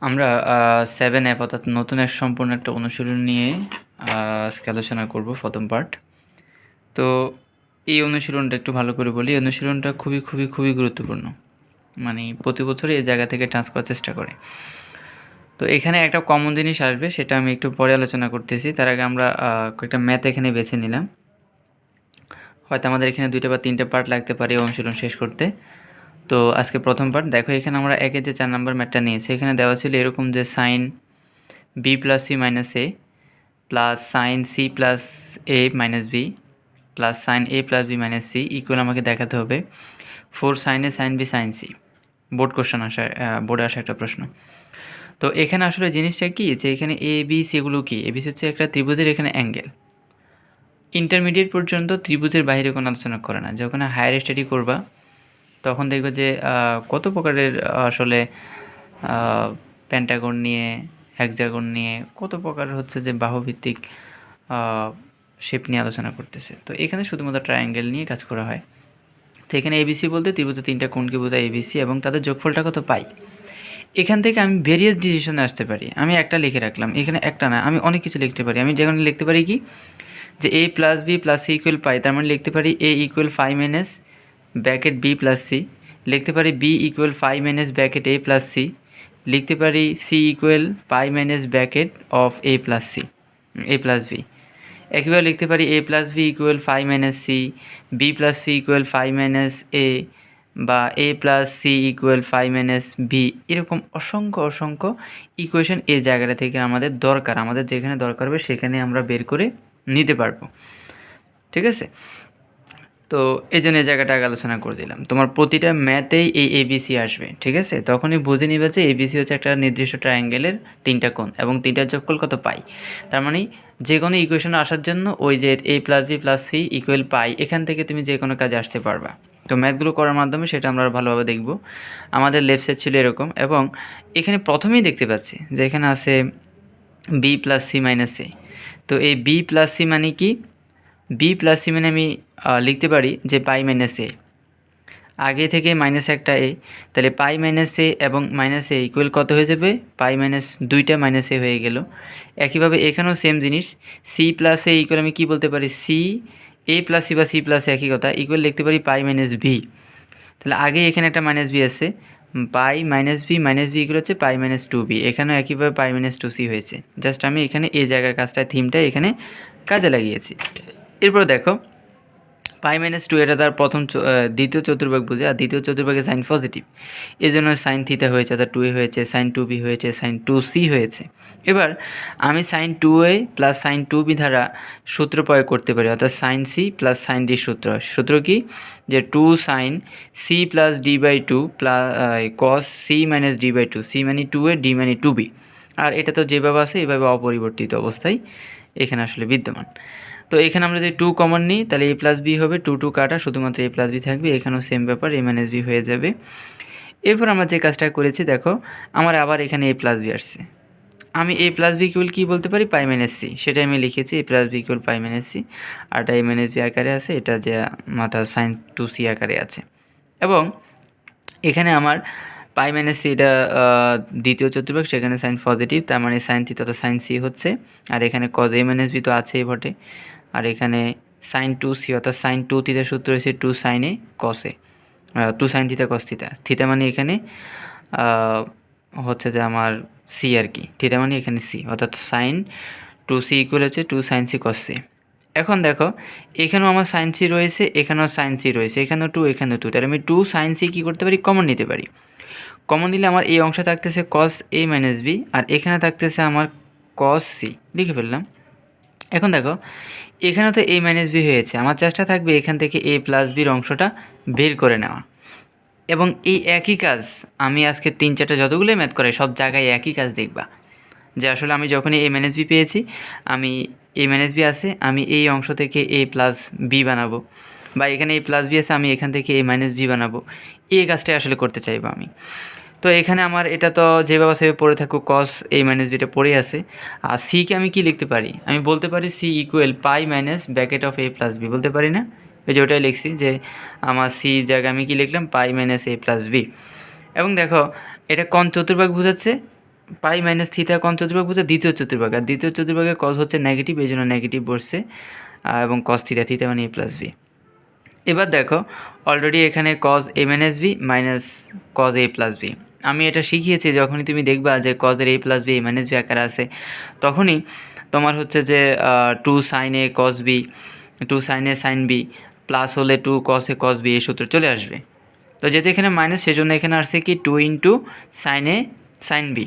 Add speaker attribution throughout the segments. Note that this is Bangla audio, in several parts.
Speaker 1: আমরা 7F অর্থাৎ নতুন এক সম্পূর্ণ একটা অনুশীলন নিয়ে আজকে আলোচনা করব প্রথম পার্ট। তো এই অনুশীলনটা একটু ভালো করে বলি। অনুশীলনটা খুবই গুরুত্বপূর্ণ, মানে প্রতি বছরই এই জায়গা থেকে টান্স করার চেষ্টা করে। তো এখানে একটা কমন জিনিস আসবে, সেটা আমি একটু পরে আলোচনা করতেছি। তার আগে আমরা কয়েকটা ম্যাথ এখানে বেছে নিলাম। হয়তো আমাদের এখানে 2টা বা 3টা পার্ট লাগতে পারে অনুশীলন শেষ করতে। তো আজকে প্রথম পার্ট দেখো, এখানে আমরা একের যে 4 নম্বর ম্যাথটা নিয়েছি, এখানে দেওয়া ছিল এরকম যে sine B plus C minus A plus sine C plus A minus B plus sine A plus B minus C equal আমাকে দেখাতে হবে 4 sine A sine B sine C. Board question আসা, বোর্ডে আসা একটা প্রশ্ন। তো এখানে আসলে জিনিসটা কি, যে এখানে এ বি সিগুলো কি, এ বি সি হচ্ছে একটা ত্রিভুজের এখানে অ্যাঙ্গেল। ইন্টারমিডিয়েট পর্যন্ত ত্রিভুজের বাইরে কোনো আলোচনা করে না। যখন হায়ার স্টাডি করবা তখন দেখবে যে কত প্রকারের আসলে পেন্টাগন নিয়ে, হেক্সাগন নিয়ে, কত প্রকার হচ্ছে যে বাহুভিত্তিক শেপ নিয়ে আলোচনা করতেছে। তো এখানে শুধুমাত্র ট্রায়াঙ্গেল নিয়ে কাজ করা হয়। তো এখানে এবিসি বলতে ত্রিভুজের 3টা কোণকে বোঝায় এবিসি, এবং তাদের যোগফলটা কত পাই। এখান থেকে আমি ভেরিয়াস ডিসিশনে আসতে পারি। আমি একটা লিখে রাখলাম, এখানে একটা না, আমি অনেক কিছু লিখতে পারি। আমি যেখানে লিখতে পারি কি, যে A plus B plus C equal pi, তার মানে লিখতে পারি A equal 5 minus bracket B plus C, লিখতে পারি B equal 5 minus bracket A plus C, লিখতে পারি C equal pi minus bracket of A plus C, A plus B. একইভাবে লিখতে পারি A plus B equal 5 minus C, B plus C equal 5 minus A, বা A plus C equal 5 minus B. এরকম অসংখ্য ইকুয়েশন এই জায়গাটা থেকে আমাদের দরকার, আমাদের যেখানে দরকার হবে সেখানে আমরা বের করে নিতে পারবো। ঠিক আছে, তো এই জন্য এই জায়গাটা আগে আলোচনা করে দিলাম। তোমার প্রতিটা ম্যাথেই এই এবিসি আসবে, ঠিক আছে। তখনই বুঝে নিবে যে এবিসি হচ্ছে একটা নির্দিষ্ট ট্রায়াঙ্গেলের 3টা কোণ এবং 3টার যোগফল কত পাই। তার মানে যে কোনো ইকুয়েশন আসার জন্য ওই যে A plus B plus C equal pi, এখান থেকে তুমি যে কোনো কাজে আসতে পারবা। তো ম্যাথগুলো করার মাধ্যমে সেটা আমরা ভালোভাবে দেখব। আমাদের লেফট সাইড ছিল এরকম, এবং এখানে প্রথমেই দেখতে পাচ্ছি যে এখানে আছে বি প্লাস সি মাইনাস এ। তো এই বি প্লাস সি মানে কি, বি প্লাস সি মানে আমি লিখতে পারি যে পাই মাইনাস এ, আগে থেকে মাইনাস একটা এ, তাহলে পাই মাইনাস এ এবং মাইনাস এ ইকুয়াল কত হয়ে যাবে, পাই মাইনাস 2টা মাইনাস এ হয়ে গেল। একইভাবে এখানেও সেম জিনিস, সি প্লাস এ ইকুয়াল আমি কী বলতে পারি, সি এ প্লাস সি বা সি প্লাস একই কথা, ইকুয়াল লিখতে পারি পাই মাইনাস ভি। তাহলে আগে এখানে একটা মাইনাস বি আছে, পাই মাইনাস বি ইকুয়াল হচ্ছে পাই মাইনাস 2বি। এখানেও একইভাবে পাই মাইনাস 2সি হয়েছে। জাস্ট আমি এখানে এই জায়গার কাজটা, থিমটা এখানে কাজে লাগিয়েছি। এরপর দেখো পাই মাইনাস 2 এটা তার দ্বিতীয় চতুর্ভাগ বুঝে, আর দ্বিতীয় চতুর্ভাগে সাইন পজিটিভ, এই জন্য সাইন থিটা হয়েছে, অর্থাৎ 2a হয়েছে, সাইন 2b হয়েছে, সাইন 2c হয়েছে। এবার আমি sign 2a plus sign 2b দ্বারা সূত্র প্রয়োগ করতে পারি, অর্থাৎ sine C plus sine D সূত্র কি, যে 2 sine C plus D by 2 plus cos C minus D by 2, C মানে 2a, ডি মানে 2b। আর এটা তো যেভাবে আছে এইভাবে অপরিবর্তিত অবস্থায় এখানে আসলে বিদ্যমান। তো এখানে আমরা যদি 2 কমন নিই তাহলে এ প্লাস বি হবে, 2 কাটা, শুধুমাত্র এ প্লাস বি থাকবে। এখানেও সেম ব্যাপার, এ মাইনাস বি হয়ে যাবে। এরপর আমরা যে কাজটা করেছি দেখো, আমার আবার এখানে এ প্লাস বি আসছে। আমি এ প্লাস বি ইকুয়াল কী বলতে পারি, পাই মাইনাস সি, সেটাই আমি লিখেছি A plus B equal pi minus C. আর এটা এ মাইনাস বি আকারে আছে, এটা যে মাথা সাইন 2c আকারে আছে। এবং এখানে আমার পাই মাইনাস সি, এটা দ্বিতীয় চতুর্ভাগ, সেখানে সাইন পজিটিভ, তার মানে সাইন থিটা তো সাইন সি হচ্ছে। আর এখানে কজ এ মাইনাস বি তো আছেই বটে। আর এখানে সাইন 2c অর্থাৎ সাইন 2 থিটার সূত্র হয়েছে 2 সাইন এ কসে, 2 sine theta cos theta. Theta মানে এখানে হচ্ছে যে আমার সি আর কি, থিটা মানে এখানে সি, অর্থাৎ সাইন 2c ইকুয়াল হচ্ছে 2 সাইন সি কস সি। এখন দেখো এখানেও আমার সাইন সি রয়েছে, এখানেও সাইন সি রয়েছে, এখানেও 2 এখানেও 2, তাহলে আমি 2 সাইন সি কী করতে পারি, কমন নিতে পারি। কমন দিলে আমার এই অংশে থাকতেছে কস এ মাইনাস বি, আর এখানে থাকতেছে আমার কস সি, লিখে ফেললাম। এখন দেখো এখানে তো এ মাইনাস বি হয়েছে, আমার চেষ্টা থাকবে এখান থেকে এ প্লাস বির অংশটা বের করে নেওয়া। এবং এই একই কাজ আমি আজকে 3-4টা যতগুলোই ম্যাথ করে সব জায়গায় একই কাজ দেখবা, যে আসলে আমি যখনই এ মাইনাস বি পেয়েছি, আমি এ মাইনাস বি আছে, আমি এই অংশ থেকে এ প্লাস বি বানাবো, বা এখানে এ প্লাস বি আছে, আমি এখান থেকে এ মাইনাস বি বানাবো। এই কাজটাই আসলে করতে চাইবো আমি। তো এখানে আমার এটা তো যেভাবে সেভাবে পড়ে থাকুক, কস এ মাইনাস বিটা পড়ে আছে। আর সিকে আমি কি লিখতে পারি, আমি বলতে পারি C equal pi minus bracket of A plus B, বলতে পারি না? ওই যে ওটাই লিখছি, যে আমার সি জায়গায় আমি কি লিখলাম, পাই মাইনাস এ প্লাস বি। এবং দেখো এটা কোন চতুর্ভাগ বোঝাচ্ছে, পাই মাইনাস থিটা কোন চতুর্ভাগ বলছে দ্বিতীয় চতুর্ভাগ, আর দ্বিতীয় চতুর্ভাগে কজ হচ্ছে নেগেটিভ, এই জন্য নেগেটিভ বসছে, এবং কজ থিটা থিটা মানে এ প্লাস বি। এবার দেখো অলরেডি এখানে cause A minus B minus cos A plus B, আমি এটা শিখিয়েছি যখনই তুমি দেখবা যে কজের A plus B A minus B আকারে আছে, তখনই তোমার হচ্ছে যে two sine A cos B, two sine A sine B plus হলে two cos A cos B এই সূত্র চলে আসবে। তো যেহেতু এখানে মাইনাস সেজন্য এখানে আসছে কি two into sign A sine B,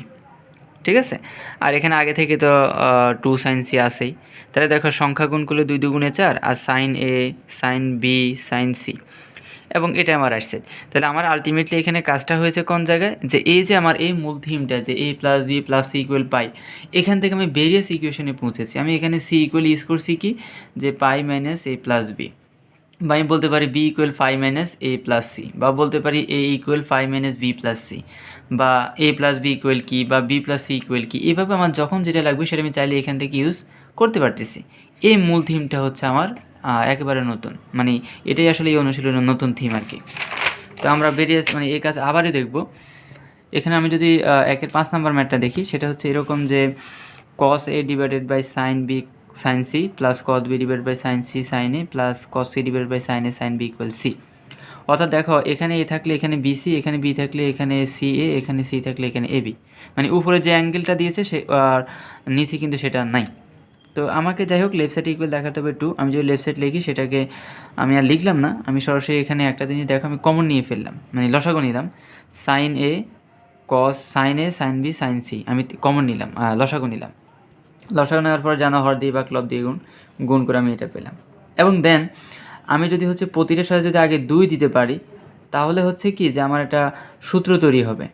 Speaker 1: ঠিক আছে। আর এখানে আগে থেকে তো টু সাইন সি আসেই, তাহলে দেখো সংখ্যা গুণ করলে 2 2 4 আর sign A sine B sine C, এবং এটা আমার আসছে। তাহলে আমার আলটিমেটলি এখানে কাজটা হয়েছে কোন জায়গায়, যে এই যে আমার এই মূল থিমটা যে A plus B plus C equal pi, এখান থেকে আমি ভেরিয়াস ইকুয়েশনে পৌঁছেছি। আমি এখানে সি ইকুয়াল ইউজ করছি কি, যে pi minus A plus B, বা আমি বলতে পারি B equal phi minus A plus C, বা বলতে পারি A equal phi minus B plus C, বা এ প্লাস বি ইকুয়াল কি, বা বি প্লাস সি ইকুয়াল কি। এইভাবে আমার যখন যেটা লাগবে সেটা আমি চাইলে এখান থেকে ইউজ করতে পারতেছি। এই মূল থিমটা হচ্ছে আমার একেবারে নতুন, মানে এটাই আসলে এই অনুশীলনের নতুন থিম আর কি। তো আমরা ভেরিয়াস মানে এই কাজ আবারই দেখব। এখানে আমি যদি 1-5 নম্বর ম্যাথটা দেখি, সেটা হচ্ছে এরকম যে cos a divided by sine B sine C plus cos b divided by sine C sine A plus cos c divided by sine A sine B equal C. অর্থাৎ দেখো এখানে এ থাকলে এখানে বিসি, এখানে বি থাকলে এখানে সি এ, এখানে সি থাকলে এখানে এ বি, মানে উপরে যে অ্যাঙ্গেলটা দিয়েছে সে আর নিচে কিন্তু সেটা নাই। তো আমাকে যাই হোক লেফট সাইড ইকুয়াল দেখাতে হবে 2। আমি যদি লেফট সাইড লিখি সেটাকে আমি আর লিখলাম না, আমি সরাসরি এখানে একটা জিনিস দেখো আমি কমন নিয়ে ফেললাম, মানে লসাগু নিলাম। Sign A cos sign A sine B sine C আমি কমন নিলাম, লসাগু নিলাম। লসাগু নেওয়ার পর জানা হর দিয়ে বা ক্লব দিয়ে গুণ করে আমি এটা পেলাম। এবং দেন আমি যদি হচ্ছে প্রতিটার সাথে যদি আগে 2 দিতে পারি, তাহলে হচ্ছে কি যে আমার একটা সূত্র তৈরি হবে,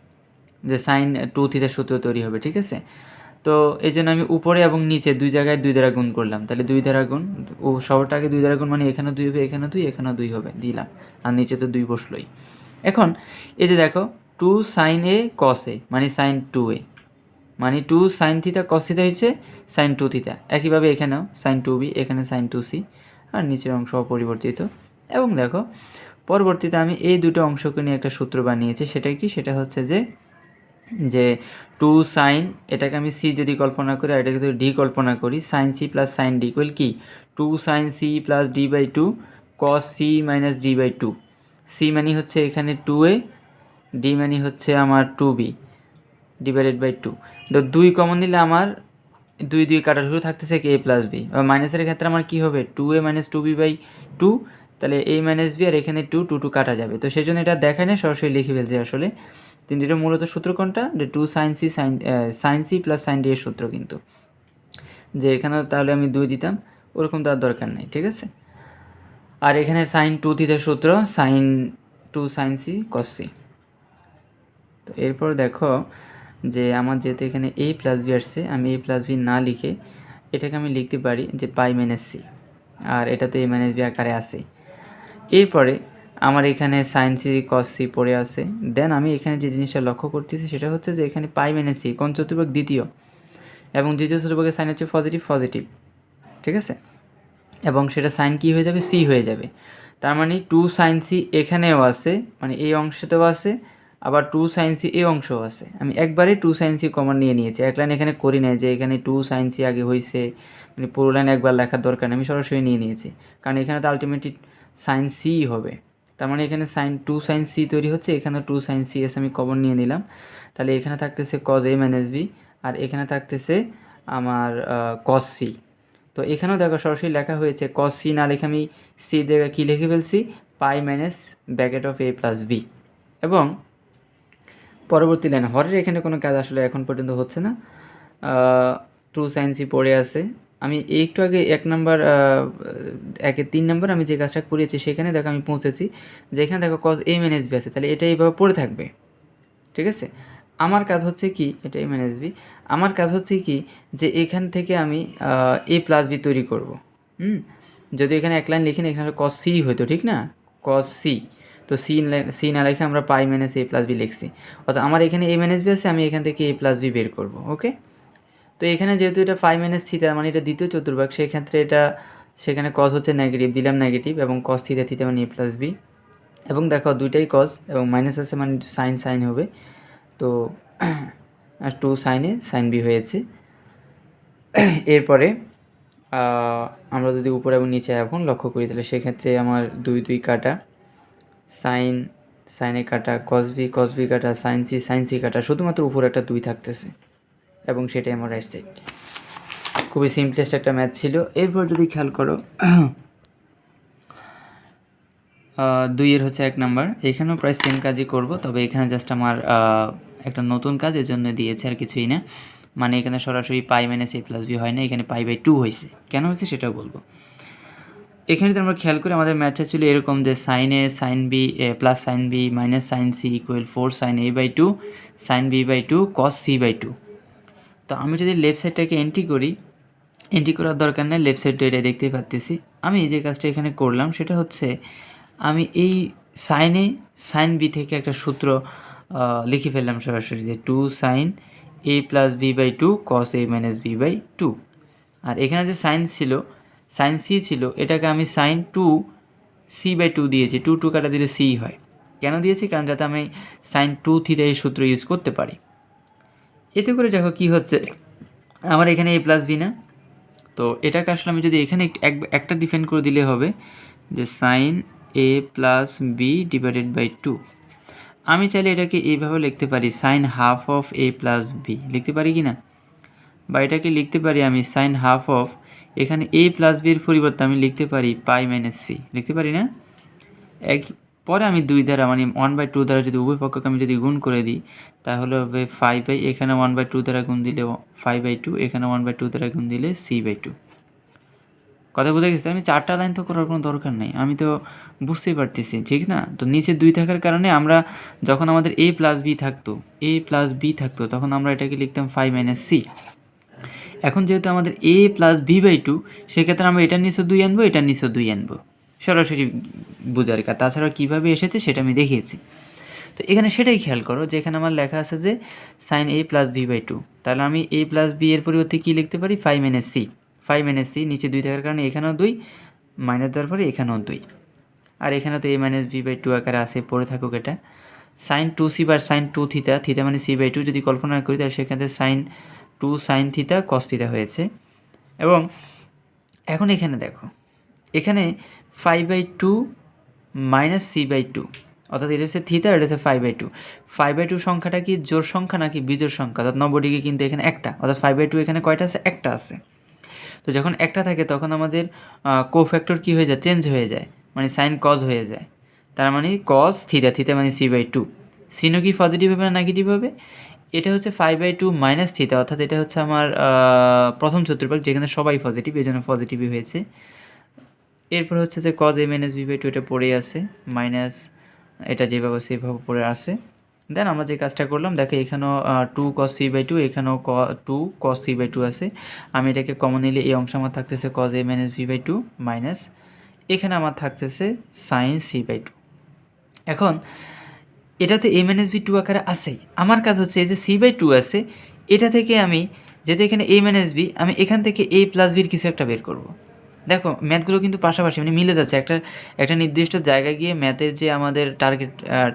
Speaker 1: যে সাইন 2 থিটার সূত্র তৈরি হবে, ঠিক আছে। তো এই জন্য আমি উপরে এবং নিচে 2 জায়গায় 2 দ্বারা গুণ করলাম, তাহলে 2 দ্বারা গুণ, ও সবটা আগে 2 দ্বারা গুণ, মানে এখানে 2 হবে, এখানে 2, এখানেও 2 হবে, দিলাম। আর নিচে তো 2 বসলোই। এখন এই যে দেখো 2 সাইন এ কস এ মানে সাইন 2a, মানে 2 সাইন থিটা কস থিটা হচ্ছে সাইন 2 থিটা। একইভাবে এখানেও সাইন 2b, এখানে সাইন 2c, আর নিচের অংশ অপরিবর্তিত। এবং দেখো পরবর্তীতে আমি এই দুটো অংশকে নিয়ে একটা সূত্র বানিয়েছি, সেটা কি, সেটা হচ্ছে যে যে 2 সাইন, এটাকে আমি সি যদি কল্পনা করি আর এটাকে যদি ডি কল্পনা করি, sine C plus sine D equal কি 2 sine C plus D by 2 cos C minus D by 2। C মানে হচ্ছে এখানে 2a, ডি মানে হচ্ছে আমার 2b ডিভাইডেড বাই 2। তো 2 কমন নিলে আমার 2 2 কাটার শুরু থাকতেছে কি এ প্লাস বি, আর মাইনাসের ক্ষেত্রে আমার কী হবে 2a মাইনাস 2b বাই 2, তাহলে a মাইনাস বি, আর এখানে 2 2 2 কাটা যাবে। তো সেই জন্য এটা দেখায় না, সরাসরি লিখে ফেলছি আসলে। তিনটির মূলত সূত্র কোনটা, যে 2 sine C sine C plus sine D এর সূত্র, কিন্তু যে এখানে তাহলে আমি 2 দিতাম, ওরকম তার দরকার নেই, ঠিক আছে। আর এখানে সাইন 2 থিটার সূত্র sine 2 sine C cos C. তো এরপর দেখো যে আমার যেহেতু এখানে a প্লাস বি আসছে, আমি a প্লাস বি না লিখে এটাকে আমি লিখতে পারি যে পাই মাইনাস সি, আর এটা তো a মাইনাস বি আকারে আছে। এরপরে আমার এখানে সাইন সি কস সি পড়ে আছে। দেন আমি এখানে যে জিনিসটা লক্ষ্য করতেছি সেটা হচ্ছে যে এখানে পাই মাইনাস সি কোন চতুর্ভাগ, দ্বিতীয়, এবং দ্বিতীয় চতুর্ভাগের সাইন হচ্ছে পজিটিভ পজিটিভ, ঠিক আছে। এবং সেটা সাইন কি হয়ে যাবে, সি হয়ে যাবে। তার মানে 2 সাইন সি এখানেও আছে, মানে এই অংশতেও আছে, আবার 2 সাইন সি এই অংশও আছে। আমি একবারে 2 সাইন সি কমন নিয়ে নিয়েছি, এক লাইন এখানে করি নাই যে এখানে 2 সাইন সি আগে হয়েছে, মানে পুরো লাইন একবার লেখার দরকার নেই, আমি সরাসরি নিয়ে নিয়েছি, কারণ এখানে তো আলটিমেটলি সাইন সি হবে। তার মানে এখানে সাইন 2 সাইন সি তৈরি হচ্ছে, এখানে 2 সাইন সি এসে আমি কমন নিয়ে নিলাম। তাহলে এখানে থাকতেছে কজ এ মাইনাস বি, আর এখানে থাকতেছে আমার কজ সি। তো এখানেও দেখো সরাসরি লেখা হয়েছে কস সি, না লিখে আমি সি জায়গায় কী লিখে ফেলছি, pi minus bracket of A plus B. এবং পরবর্তী লাইন হরের এখানে কোনো কাজ আসলে এখন পর্যন্ত হচ্ছে না, 2 সাইন সি পড়ে আছে। আমি একটু আগে 3 নম্বর আমি যে কাজটা করেছি সেখানে দেখো আমি পৌঁছেছি, যেখানে দেখো কজ এ মাইনাস বি আছে, তাহলে এটা এইভাবে পড়ে থাকবে, ঠিক আছে। আমার কাজ হচ্ছে কি, এটা এ মাইনাস বি, আমার কাজ হচ্ছে কি যে এখান থেকে আমি এ প্লাস বি তৈরি করব। যদি এখানে এক লাইন লিখি না, এখানে কস সি হতো, ঠিক না, কস সি। তো সি না লিখে আমরা পাই মাইনাস এ প্লাস বি লিখছি, অর্থাৎ আমার এখানে এ মাইনাস বি আছে, আমি এখান থেকে এ প্লাস বি বের করব, ওকে। তো এখানে যেহেতু এটা পাই মাইনাস থিটা, মানে এটা দ্বিতীয় চতুর্ভাগ, সেক্ষেত্রে এটা সেখানে কস হচ্ছে নেগেটিভ, দিলাম নেগেটিভ, এবং কস থিটা থিটা মানে এ প্লাস বি। এবং দেখো দুইটাই কস, এবং মাইনাস আছে মানে সাইন সাইন হবে। তো আর 2 সাইন এ সাইন বি হয়েছে। এরপরে আমরা যদি উপরে এবং নিচে এখন লক্ষ্য করি তাহলে সেক্ষেত্রে আমার 2 2 কাটা, সাইনে কাটা, কস বি কাটা, সাইন সি কাটা, শুধুমাত্র উপরে একটা 2 থাকতেছে এবং সেটাই আমার রাইট সাইড। খুবই সিম্পলেস্ট একটা ম্যাথ ছিল। এরপর যদি খেয়াল করো 2 এর হচ্ছে 1 নাম্বার, এখানেও প্রায় সেম কাজই করব, তবে এখানে জাস্ট আমার একটা নতুন কাজ এর জন্য দিয়েছে, আর কিছুই না। মানে এখানে সরাসরি পাই মাইনাস এ প্লাস বি হয় না, এখানে পাই বাই 2 হয়েছে। কেন হয়েছে সেটাও বলবো। এখানে যদি আমরা খেয়াল করি আমাদের ম্যাথটা ছিল এরকম যে sine A sine B plus sine B minus sine C equal 4 sine A by 2 sine B by 2 cos C by 2। তো আমি যদি লেফট সাইডটাকে এন্ট্রি করার দরকার নেই, লেফট সাইডটা এটা দেখতেই পাচ্ছি। আমি যে কাজটা এখানে করলাম সেটা হচ্ছে আমি এই সাইন বি থেকে একটা সূত্র লিখে ফেললাম সরাসরি, যে 2 sine A plus B by 2 cos A minus B by 2। আর এখানে যে সাইন সি ছিল, এটাকে আমি সাইন 2 সি বাই 2 দিয়েছি। 2 2 কাটা দিলে সি হয়। কেন দিয়েছি? কারণ যাতে আমি সাইন 2 থিটা এই সূত্র ইউজ করতে পারি। এতে করে দেখো কি হচ্ছে, আমার এখানে এ প্লাস বি না, তো এটাকে আসলে আমি যদি এখানে একটা ডিফাইন করে দিলে হবে যে sine A plus B divided by 2। আমি চাইলে এটাকে এইভাবে লিখতে পারি, sine half of A plus B লিখতে পারি কি না, বা এটাকে লিখতে পারি আমি সাইন হাফ অফ, এখানে এ প্লাস বির পরিবর্তে আমি লিখতে পারি পাই মাইনাস সি, লিখতে পারি না। পরে আমি 2 দ্বারা মানে 1/2 দ্বারা যদি উভয় পক্ষকে আমি যদি গুণ করে দিই তাহলে হবে 5 এখানে 1/2 দ্বারা গুণ দিলে 5/2, এখানে 1/2 দ্বারা গুণ দিলে c/2। কথা বুঝে গেছে? আমি 4টা লাইন তো করার কোনো দরকার নেই, আমি তো বুঝতেই পারতেছি, ঠিক না? তো নিচে 2 থাকার কারণে আমরা যখন আমাদের a প্লাস বি থাকতো তখন আমরা এটাকে লিখতাম 5 মাইনাস সি। এখন যেহেতু আমাদের a প্লাস b/2, সেক্ষেত্রে আমরা এটার নিচে 2 আনবো, এটার নিচে 2 আনবো, সরাসরি বোঝার কাজ। তাছাড়া কীভাবে এসেছে সেটা আমি দেখিয়েছি। তো এখানে সেটাই খেয়াল করো যে এখানে আমার লেখা আছে যে সাইন a প্লাস b/2, তাহলে আমি a প্লাস বি এর পরিবর্তে কী লিখতে পারি? 5 মাইনাস সি, নিচে 2 থাকার কারণে এখানেও 2, মাইনাস দেওয়ার পরে এখানেও 2, আর এখানে তো a মাইনাস b/2 আকারে আসে, পড়ে থাকুক এটা। সাইন 2c বা সাইন 2 থিটা মানে c/2 যদি কল্পনা করি তাহলে সেখানে sine 2 sine theta cos theta হয়েছে। এবং এখন এখানে দেখো, এখানে 5/2 মাইনাস c/2, অর্থাৎ এটা হচ্ছে থিটা, এটা হচ্ছে 5/2। 5/2 সংখ্যাটা কি জোড় সংখ্যা নাকি বিজোড় সংখ্যা? অর্থাৎ 90 ডিগ্রি কিন্তু এখানে একটা, অর্থাৎ 5/2 এখানে কয়টা আছে? একটা আছে। তো যখন একটা থাকে তখন আমাদের কোফ্যাক্টর কী হয়ে যায়? চেঞ্জ হয়ে যায়, মানে সাইন কজ হয়ে যায়। তার মানে কজ থিটা মানে c/2। সিনও কি পজিটিভ হবে না নেগেটিভ হবে? এটা হচ্ছে 5/2 মাইনাস থিটা, অর্থাৎ এটা হচ্ছে আমার প্রথম চতুর্ভাগ যেখানে সবাই পজিটিভ, এই জন্য পজিটিভই হয়েছে। এরপর হচ্ছে যে কজ a মাইনাস b/2, এটা পড়ে আছে, মাইনাস এটা যেভাবে সেভাবে পড়ে আছে। দেন আমরা যে কাজটা করলাম দেখো, এখানেও 2 cos c/2, এখানেও 2 cos c/2 আছে। আমি এটাকে কমন নিলে এই অংশ আমার থাকতেছে cos a minus b/2 minus এখানে আমার থাকতেছে সাইন c/2। এখন এটাতে a মাইনাস b 2 আকারে আসেই। আমার কাজ হচ্ছে এই যে c/2 আছে, এটা থেকে আমি যেহেতু এখানে a মাইনাস b, আমি এখান থেকে a প্লাস বির কিছু একটা বের করব। দেখো ম্যাথগুলো কিন্তু পাশাপাশি মানে মিলে যাচ্ছে, একটা নির্দিষ্ট জায়গায় গিয়ে ম্যাথের যে আমাদের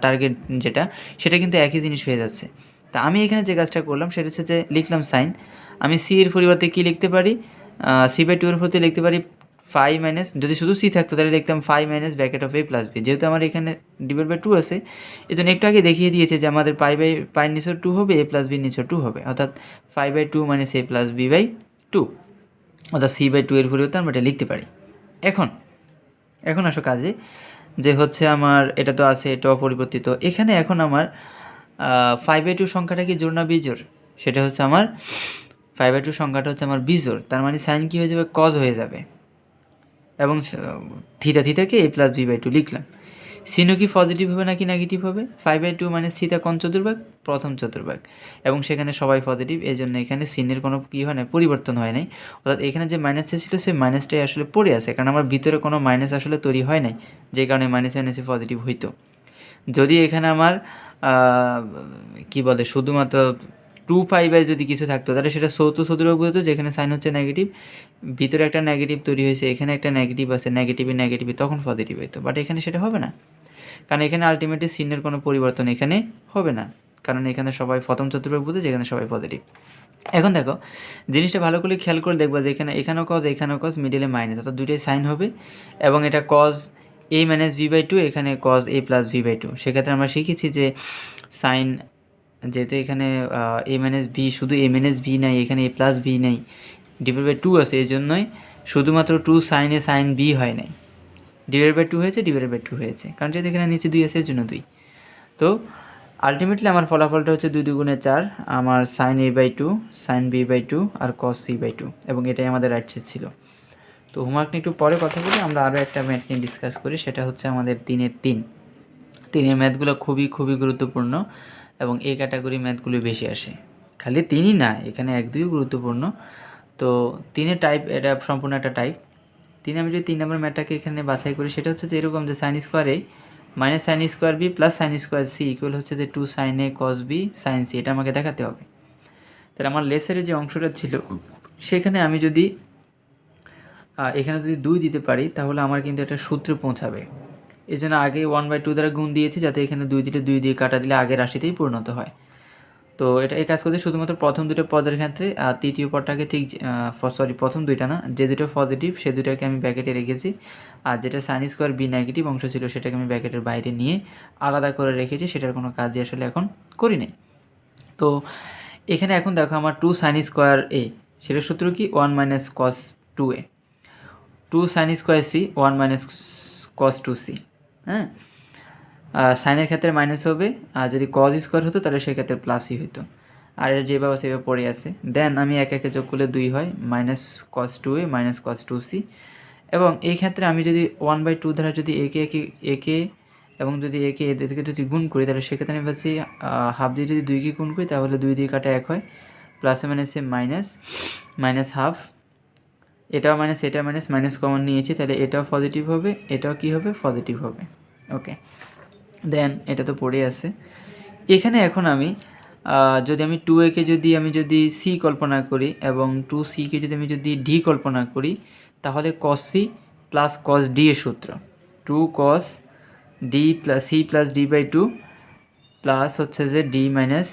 Speaker 1: টার্গেট যেটা, সেটা কিন্তু একই জিনিস হয়ে যাচ্ছে। তা আমি এখানে যে কাজটা করলাম সেটা হচ্ছে যে লিখলাম সাইন, আমি সি এর পরিবর্তে কী লিখতে পারি? c/2 এর পরিবর্তে লিখতে পারি 5 মাইনাস, যদি শুধু সি থাকতো তাহলে লিখতাম 5 minus bracket of a plus B. যেহেতু আমার এখানে ডিভাইড বাই 2 আছে, এই জন্য একটু আগে দেখিয়ে দিয়েছে যে আমাদের পাইয়ের নিচেও 2 হবে, a প্লাস বির নিচেও 2 হবে, অর্থাৎ 5/2 মাইনাস a প্লাস b/2, অর্থাৎ c/2 এর পরিবর্তে আমরা এটা লিখতে পারি। এখন আসো কাজে, যে হচ্ছে আমার এটা তো আছে, এটা অপরিবর্তিত। এখানে এখন আমার 5/2 সংখ্যাটা কি জোড় না বিজোড়? সেটা হচ্ছে আমার 5/2 সংখ্যাটা হচ্ছে আমার বিজোড়, তার মানে সাইন কি হয়ে যাবে? কজ হয়ে যাবে। এবং থিটাকে a প্লাস b/2 লিখলাম। সিনও কি পজিটিভ হবে নাকি নেগেটিভ হবে? 5/2 মানে থিটা কোন চতুর্ভাগ? প্রথম চতুর্ভাগ, এবং সেখানে সবাই পজিটিভ, এই জন্য এখানে সিনের কোনো কী হয় না, পরিবর্তন হয় নাই। অর্থাৎ এখানে যে মাইনাসটা ছিল সেই মাইনাসটাই আসলে পড়ে আছে, কারণ আমার ভিতরে কোনো মাইনাস আসলে তৈরি হয় নাই, যে কারণে মাইনাসে পজিটিভ হইতো। যদি এখানে আমার কি বলে শুধুমাত্র 2π যদি কিছু থাকতো তাহলে সেটা চৌথ চতুর্ভাগ হতো, যেখানে সাইন হচ্ছে নেগেটিভ, ভিতরে একটা নেগেটিভ তৈরি হয়েছে, এখানে একটা নেগেটিভ আছে, নেগেটিভে তখন পজিটিভ হইতো। বাট এখানে সেটা হবে না, কারণ এখানে আলটিমেটলি সিনের কোনো পরিবর্তন এখানে হবে না। কারণ এখানে সবাই প্রথম চতুর্ভাগ বুঝে যেখানে সবাই পজিটিভ। এখন দেখো জিনিসটা ভালো করে খেয়াল করে দেখবা যে এখানেও কজ মিডিলে মাইনাস, অর্থাৎ দুইটাই সাইন হবে এবং এটা cos a minus B by two, এখানে cos a plus B by two. সেক্ষেত্রে আমরা শিখেছি যে সাইন, যেহেতু এখানে a মাইনাস বি, শুধু a মাইনাস বি নাই, এখানে a প্লাস বি নাই, ডিভাইড বাই টু আছে, এই জন্যই শুধুমাত্র টু সাইনে সাইন বি হয় নাই, ডিভাইড বাই টু হয়েছে, ডিভাইড বাই টু হয়েছে, কারণ যেহেতু এখানে নিচে 2 আছে এর জন্য 2। তো আলটিমেটলি আমার ফলাফলটা হচ্ছে 2 2 4, আমার sine a by two, sine B by two আর কস সি বাই টু, এবং এটাই আমাদের রাইট সাইড ছিল। তো হোমওয়ার্ক নিয়ে একটু পরে কথা বলি, আমরা আরও একটা ম্যাথ নিয়ে ডিসকাস করি, সেটা হচ্ছে আমাদের 3-এর 3। 3-এর ম্যাথগুলো খুবই খুবই গুরুত্বপূর্ণ এবং এই ক্যাটাগরি ম্যাথগুলি বেশি আসে। খালি 3ই না, এখানে 1-2ও গুরুত্বপূর্ণ। তো 3-এর টাইপ, এটা সম্পূর্ণ একটা টাইপ। 3 আমি যদি 3 নম্বর ম্যাথটাকে এখানে বাছাই করি, সেটা হচ্ছে যে এরকম যে sine square A minus sine square B plus sine square C equal হচ্ছে যে 2 sine A cos B sine C, এটা আমাকে দেখাতে হবে। তাহলে আমার লেফট সাইডে যে অংশটা ছিল সেখানে আমি যদি এখানে যদি 2 দিতে পারি তাহলে আমার কিন্তু একটা সূত্রে পৌঁছাবে। এই জন্য আগে 1/2 দ্বারা গুণ দিয়েছি, যাতে এখানে 2 দিলে 2 দিয়ে কাটা দিলে আগের রাশিতেই পরিণত হয়। তো এটা এই কাজ করতে শুধুমাত্র প্রথম দুটো পদের ক্ষেত্রে, আর তৃতীয় পদটাকে ঠিক প্রথম দুইটা না, যে দুটো পজিটিভ সে দুটাকে আমি ব্র্যাকেটে রেখেছি, আর যেটা সাইন স্কোয়ার বি নেগেটিভ অংশ ছিল সেটাকে আমি ব্র্যাকেটের বাইরে নিয়ে আলাদা করে রেখেছি, সেটার কোনো কাজই আসলে এখন করি নাই। তো এখানে এখন দেখো আমার 2 সাইন স্কোয়ার এ, সেটার সূত্র কি 1 minus cos 2a, 2 sine square C 1 minus cos 2c। হ্যাঁ, সাইনের ক্ষেত্রে মাইনাস হবে, আর যদি কজ স্কোয়ার হতো তাহলে সেক্ষেত্রে প্লাসই হতো, আর এর যেভাবে সেভাবে পড়ে আছে। দেন আমি একে যোগ করলে 2 হয়, minus cos 2a minus cos 2c। এবং এই ক্ষেত্রে আমি যদি 1/2 দ্বারা যদি একে এবং যদি একে এদেরকে যদি গুণ করি, তাহলে সেক্ষেত্রে আমি পাচ্ছি হাফ দিয়ে যদি 2কে গুণ করি তাহলে 2 দিয়ে কাটা 1 হয়, প্লাসে মাইনাসে মাইনাস, মাইনাস হাফ, এটাও মাইনাস এটা মাইনাস, মাইনাস কমন নিয়েছি, তাহলে এটাও পজিটিভ হবে, এটাও কি হবে, পজিটিভ হবে। ওকে, দেন এটা তো পড়ে আছে। এখানে এখন আমি যদি আমি 2a-কে যদি সি কল্পনা করি এবং 2c-কে যদি ডি কল্পনা করি, তাহলে cos c plus cos d এর সূত্র 2 cos d plus c plus d by 2 plus হচ্ছে যে d minus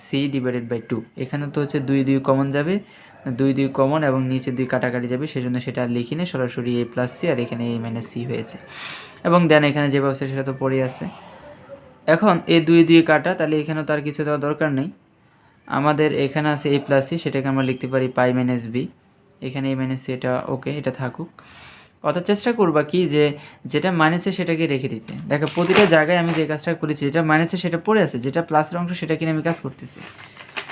Speaker 1: c divided by 2। এখানে তো হচ্ছে 2 2 কমন যাবে, 2 2 কমন এবং নিচে 2 কাটাকাটি যাবে, সেজন্য সেটা লিখি না, সরাসরি a প্লাস c, আর এখানে a মাইনাস c হয়েছে। এবং দেন এখানে যে ব্যবস্থা সেটা তো পড়ে আছে। এখন এই 2 2 কাটা, তাহলে এখানে তার কিছু দেওয়ার দরকার নেই, আমাদের এখানে আছে a প্লাস সি, সেটাকে আমরা লিখতে পারি পাই মাইনাস বি, এখানে a মাইনাস সি, এটা ওকে, এটা থাকুক। অর্থাৎ চেষ্টা করবা কি যে যেটা মাইনাসে সেটাকে রেখে দিতে। দেখো প্রতিটা জায়গায় আমি যে কাজটা করেছি, যেটা মাইনাসে সেটা পড়ে আছে, যেটা প্লাসের অংশ সেটা কিনে আমি কাজ করতেছি,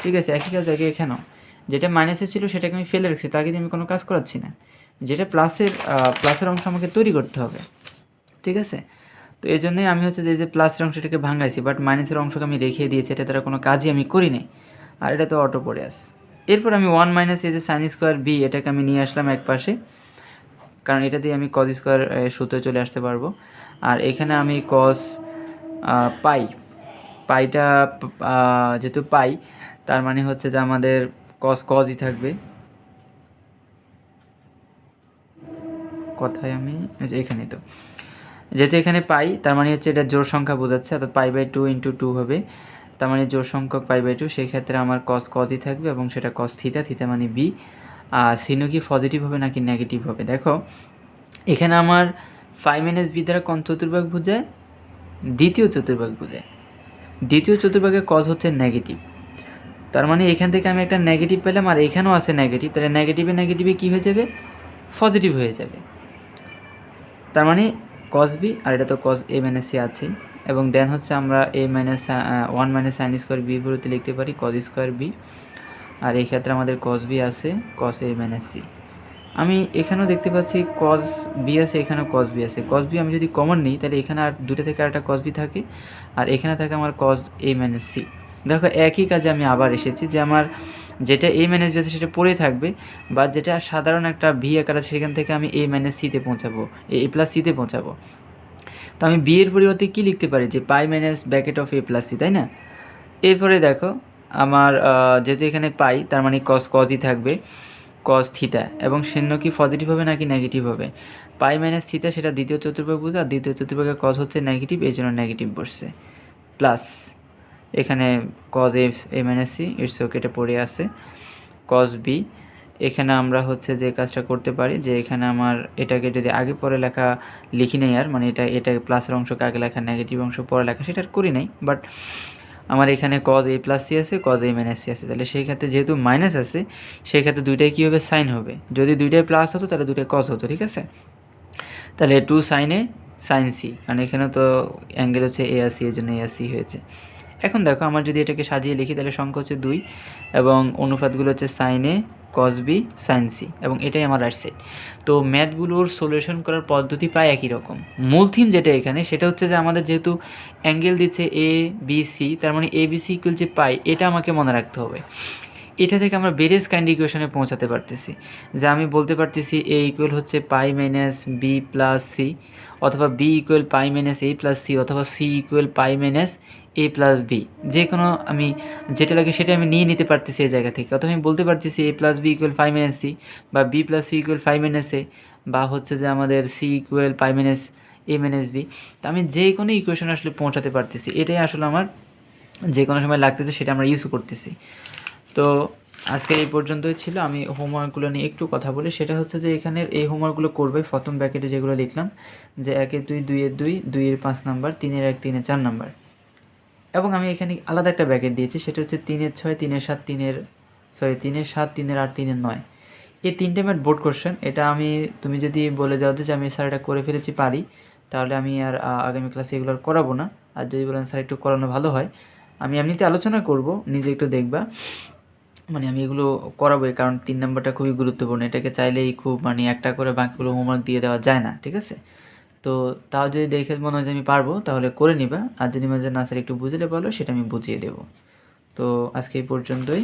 Speaker 1: ঠিক আছে। একই কাজ দেখে এখানেও যেটা মাইনাসে ছিল সেটাকে আমি ফেলে রাখছি, তাকে আমি কোনো কাজ করাচ্ছি না, যেটা প্লাসের অংশ আমাকে তৈরি করতে হবে, ঠিক আছে। তো এই জন্যই আমি হচ্ছে যে প্লাসের অংশটাকে ভাঙাইছি, বাট মাইনাসের অংশকে আমি রেখে দিয়েছি, এটা তারা কোনো কাজই আমি করি নাই, আর এটা তো অটো পড়ে আসে। এরপর আমি 1 মাইনাস এই যে সাইন স্কোয়ার বি, এটাকে আমি নিয়ে আসলাম এক পাশে, কারণ এটা দিয়ে আমি কজ স্কোয়ার সূত্রে চলে আসতে পারবো। আর এখানে আমি কজ পাইটা যেহেতু পাই, তার মানে হচ্ছে যে আমাদের কজই থাকবে। কথায় আমি এখানে তো যেহেতু এখানে পাই, তার মানে হচ্ছে এটা জোড় সংখ্যা বোঝাচ্ছে, অর্থাৎ π/2 × 2 হবে, তার মানে জোড় সংখ্যক π/2, সেই ক্ষেত্রে আমার কজই থাকবে এবং সেটা কস থিটা মানে বি। আর সিনো কি পজিটিভ হবে নাকি নেগেটিভ হবে? দেখো এখানে আমার 5 - বি দ্বারা কোন চতুর্ভাগ বোঝায়? দ্বিতীয় চতুর্ভাগ বোঝায়। দ্বিতীয় চতুর্ভাগে কজ হচ্ছে নেগেটিভ, তার মানে এখান থেকে আমি একটা নেগেটিভ পেলাম, আর এখানেও আছে নেগেটিভ, তাহলে নেগেটিভে কী হয়ে যাবে? পজিটিভ হয়ে যাবে। তার মানে কস বি, আর এটা তো কস a - c আছে, এবং দেন হচ্ছে আমরা 1 - সাইন স্কোয়ার বি পুরোতে লিখতে পারি কস স্কোয়ার বি, আর এই ক্ষেত্রে আমাদের কস বি আছে কস a - c। আমি এখানেও দেখতে পাচ্ছি কস বি আছে, এখানেও কস বি আছে। কস বি আমি যদি কমন নিই তাহলে এখানে আর দুটো থেকে আরেকটা কস বি থাকে, আর এখানে থাকে আমার কস a - c। দেখো একই কাজে আমি আবার এসেছি যে আমার যেটা a - b আছে সেটা পড়ে থাকবে, বা যেটা সাধারণ একটা ভি আকার আছে সেখান থেকে আমি a - c-তে পৌঁছাবো, a প্লাস c-তে পৌঁছাবো। তো আমি বি এর পরিবর্তে কী লিখতে পারি? যে pi minus bracket of a plus C, তাই না? এরপরে দেখো আমার যেহেতু এখানে পাই, তার মানে কজই থাকবে, কস থিটা, এবং শূন্য কি পজিটিভ হবে নাকি নেগেটিভ হবে? পাই মাইনাস থিটা সেটা দ্বিতীয় চতুর্ভাগ বোঝা, আর দ্বিতীয় চতুর্ভাগে কজ হচ্ছে নেগেটিভ, এই জন্য নেগেটিভ বসছে, প্লাস এখানে cause A minus c it's okay, এটা পড়ে আছে। কজ বি, এখানে আমরা হচ্ছে যে কাজটা করতে পারি যে এখানে আমার এটাকে যদি আগে পরে লেখা লিখি নাই আর, মানে এটা প্লাসের অংশকে আগে লেখা, নেগেটিভ অংশ পরে লেখা, সেটা আর করি নাই। বাট আমার এখানে কজ এ প্লাস সি আছে, কজ এ মাইনাস সি আছে, তাহলে সেই ক্ষেত্রে যেহেতু মাইনাস আছে সেই ক্ষেত্রে দুইটাই কী হবে, সাইন হবে। যদি দুইটাই প্লাস হতো তাহলে দুইটাই কজ হতো, ঠিক আছে। তাহলে 2 সাইন এ সাইন সি, কারণ এখানে তো অ্যাঙ্গেল হচ্ছে এ আর সি, এর জন্য এ আর সি হয়েছে। এখন দেখো আমার যদি এটাকে সাজিয়ে লিখি তাহলে সংখ্যা হচ্ছে 2 এবং অনুপাতগুলো হচ্ছে sign A cos B sine C, এবং এটাই আমার রাইট সাইড। তো ম্যাথগুলোর সলিউশন করার পদ্ধতি প্রায় একই রকম। মূল থিম যেটা এখানে সেটা হচ্ছে যে আমাদের যেহেতু অ্যাঙ্গেল দিচ্ছে এ বি সি, তার মানে এ বি সি ইকুয়াল যে পাই, এটা আমাকে মনে রাখতে হবে। এটা থেকে আমরা ভেরিয়াস কাইন্ড ইকুয়েশনে পৌঁছাতে পারতেছি, যা আমি বলতে পারতেছি এ ইকুয়াল হচ্ছে পাই মাইনাস বি প্লাস সি, অথবা B equal pi minus A plus C, অথবা C equal pi minus A plus B. যে কোনো আমি যেটা লাগে সেটা আমি নিয়ে নিতে পারতেছি এই জায়গা থেকে। অথবা আমি বলতে পারতেছি A plus B equal pi minus C, বা B plus C equal pi minus A, বা হচ্ছে যে আমাদের C equal pi minus A minus B. তো আমি যে কোনো ইকুয়েশনে আসলে পৌঁছাতে পারতেছি, এটাই আসলে আমার যে কোনো সময় লাগতেছে সেটা আমরা ইউজ করতেছি। তো আজকে এই পর্যন্তই ছিল। আমি হোমওয়ার্কগুলো নিয়ে একটু কথা বলি, সেটা হচ্ছে যে এখানের এই হোমওয়ার্কগুলো করবে প্রথম ব্র্যাকেটে যেগুলো লিখলাম, যে 1-2, 2-2, 2-এর 5 নাম্বার, 3-1, 3-এর 4 নাম্বার। এবং আমি এখানে আলাদা একটা ব্র্যাকেট দিয়েছি, সেটা হচ্ছে 3-6, 3-7, 3-7, 3-8, 3-9। এই তিনটে ম্যাথ বোর্ড কোশ্চেন। এটা তুমি যদি বলে যাও যে আমি স্যার এটা করে ফেলেছি পারি, তাহলে আমি আর আগামী ক্লাসে এগুলো আর করাবো না। আর যদি বলেন স্যার একটু করানো ভালো হয়, আমি এমনিতে আলোচনা করব, নিজে একটু দেখবা, মানে আমি এগুলো করাবোই, কারণ 3 নাম্বারটা খুবই গুরুত্বপূর্ণ। এটাকে চাইলেই খুব একটা করে বাকিগুলো হোমওয়ার্ক দিয়ে দেওয়া যায় না, ঠিক আছে। তো তাও যদি দেখে মনে হয় যে আমি পারবো তাহলে করে নিবা, আর যদি মনে হয় যে না স্যার একটু বুঝলে পারলো, সেটা আমি বুঝিয়ে দেবো। তো আজকে এই পর্যন্তই।